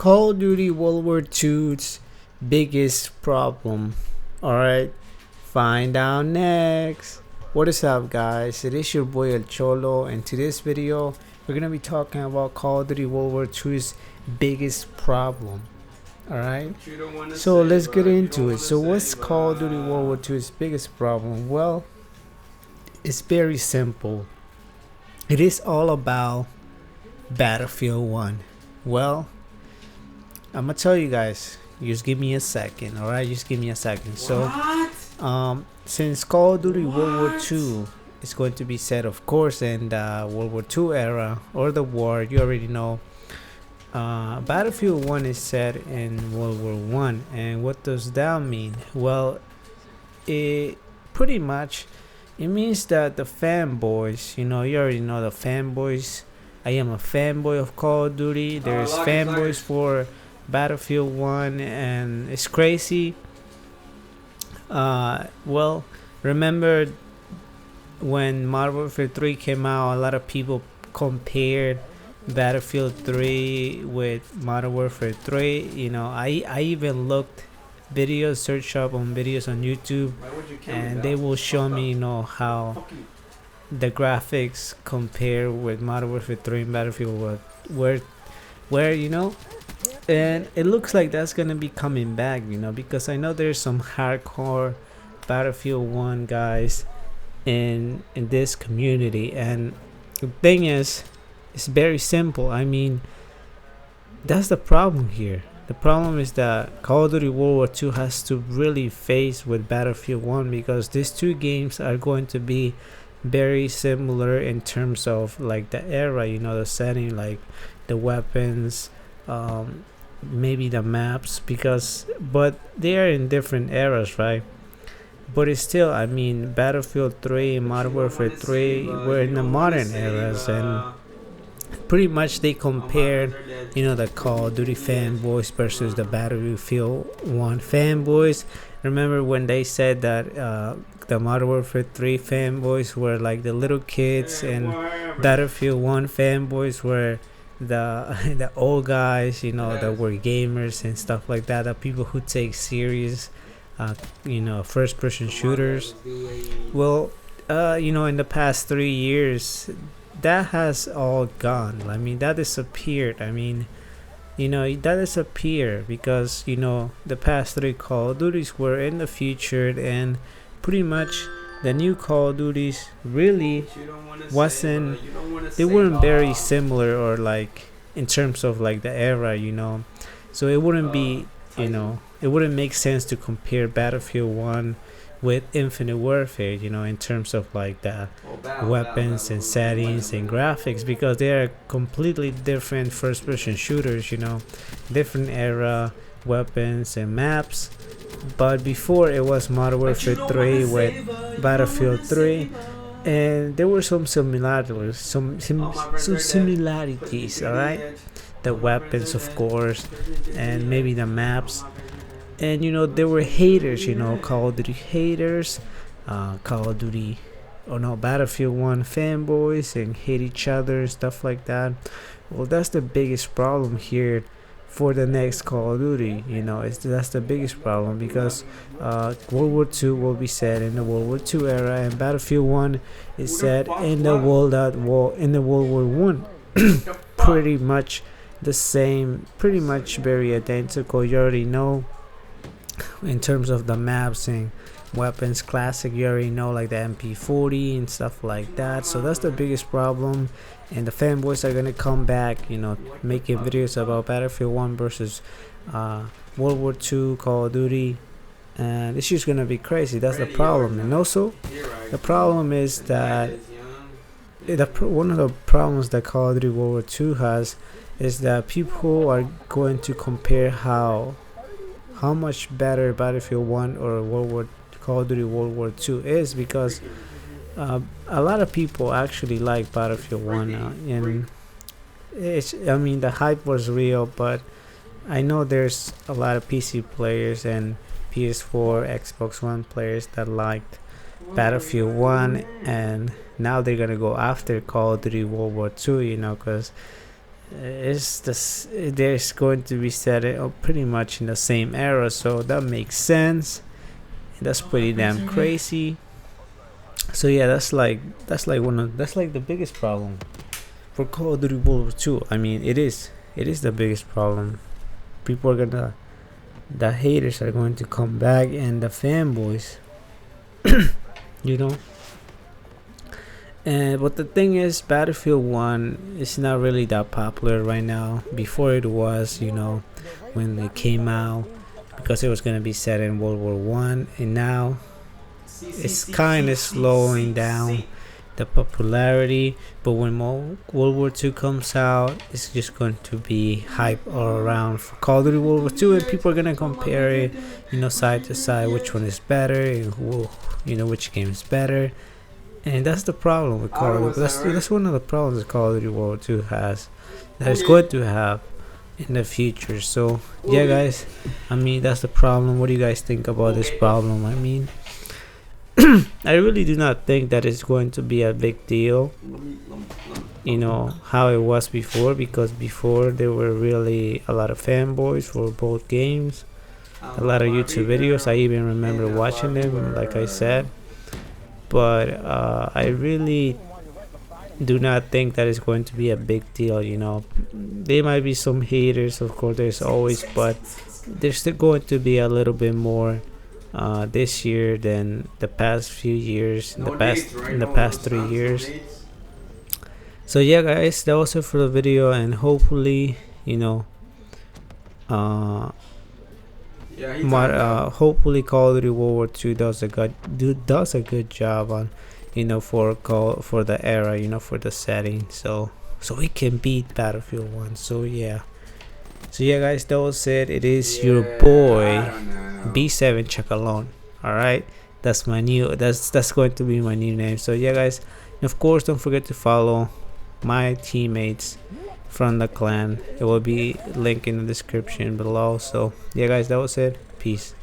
Call of Duty World War II's biggest problem. Alright, find out next. What is up, guys? It is your boy El Cholo, and today's video we're gonna be talking about Call of Duty World War II's biggest problem. Alright, so let's get into it. So, what's Call of Duty World War II's biggest problem? Well, it's very simple. It is all about Battlefield 1. Well, I'm gonna tell you guys. Just give me a second, all right? Just give me a second. So, since Call of Duty World War II is going to be set, of course, in the World War II era or the war, you already know. Battlefield 1 is set in World War One, and what does that mean? Well, it pretty much it means that the fanboys, you already know the fanboys. I am a fanboy of Call of Duty. There's fanboys for Battlefield 1, and it's crazy. Well, remember when Modern Warfare 3 came out, a lot of people compared Battlefield 3 with Modern Warfare 3. I even looked videos, search up on videos on YouTube, and they will show me, how the graphics compare with Modern Warfare 3 and Battlefield where and it looks like that's gonna be coming back, because I know there's some hardcore Battlefield 1 guys in this community, and the thing is, it's very simple. I mean, that's the problem here. The problem is that Call of Duty World War II has to really face with Battlefield 1, because these two games are going to be very similar in terms of like the era, the setting, like the weapons, maybe the maps, but they are in different eras, right? But it's still, I mean, Battlefield 3 and Modern Warfare 3 were in the modern eras, and pretty much they compared, the Call of Duty fanboys versus the Battlefield 1 fanboys. Remember when they said that the Modern Warfare 3 fanboys were like the little kids, and Battlefield 1 fanboys were the old guys, that were gamers and stuff like that, the people who take serious first person shooters. Well, in the past 3 years, that has all gone. I mean, that disappeared. I mean, that disappeared because the past 3 Call of Duties were in the future, and pretty much the new Call of Duties really wasn't, they weren't very similar, or like in terms of like the era, so it wouldn't be, it wouldn't make sense to compare Battlefield 1 with Infinite Warfare, in terms of like the weapons and settings and graphics, because they are completely different first person shooters, different era, weapons and maps. But before, it was Modern Warfare 3 with Battlefield 3, and there were some similarities, all right? The weapons, of course, and maybe the maps. And there were haters, Call of Duty haters, Call of Duty, Battlefield 1 fanboys, and hate each other, stuff like that. Well, that's the biggest problem here for the next Call of Duty. That's the biggest problem, because World War II will be set in the World War II era, and Battlefield 1 is set in the World War One. Pretty much the same, pretty much very identical. You already know. In terms of the maps and weapons, classic, you already know, like the MP40 and stuff like that. So that's the biggest problem, and the fanboys are gonna come back, making videos about Battlefield 1 versus World War II Call of Duty, and it's just gonna be crazy. That's the problem. And also, the problem is that one of the problems that Call of Duty World War II has is that people are going to compare how much better Battlefield 1 or Call of Duty World War II is, because a lot of people actually like Battlefield 1, and the hype was real, but I know there's a lot of PC players and PS4, Xbox One players that liked Battlefield 1, and now they're gonna go after Call of Duty World War II, because it's this there's going to be set pretty much in the same era, so that makes sense. That's pretty damn crazy. So yeah, that's like the biggest problem for Call of Duty World War 2. I mean, it is the biggest problem. People are gonna, the haters are going to come back, and the fanboys, you know. And but the thing is, Battlefield 1 is not really that popular right now. Before it was, you know, when it came out, because it was gonna be set in World War 1, and now it's kind of slowing down the popularity. But when World War 2 comes out, it's just going to be hype all around for Call of Duty World War 2, and people are gonna compare it, you know, side to side, which one is better and who, you know, which game is better. And that's the problem with Call of Duty. That's one of the problems that Call of Duty World War 2 has, that it's going to have in the future. So yeah, guys, I mean, that's the problem. What do you guys think about this problem? I mean, I really do not think that it's going to be a big deal, you know, how it was before, because before there were really a lot of fanboys for both games, a lot of YouTube videos. I even remember watching them, like I said. But I really do not think that it's going to be a big deal, you know. There might be some haters, of course, there's always, but there's still going to be a little bit more this year than the past few years, in the past 3 years. So yeah, guys, that was it for the video, and hopefully, you know, hopefully Call of Duty World War 2 does a good job on, you know, for the era, you know, for the setting, so we can beat Battlefield 1. So yeah, guys, that was it. It is your boy B7 Chacalon. All right, that's my new, that's going to be my new name. So yeah, guys, and of course, don't forget to follow my teammates from the clan. It will be linked in the description below. So yeah, guys, that was it. Peace.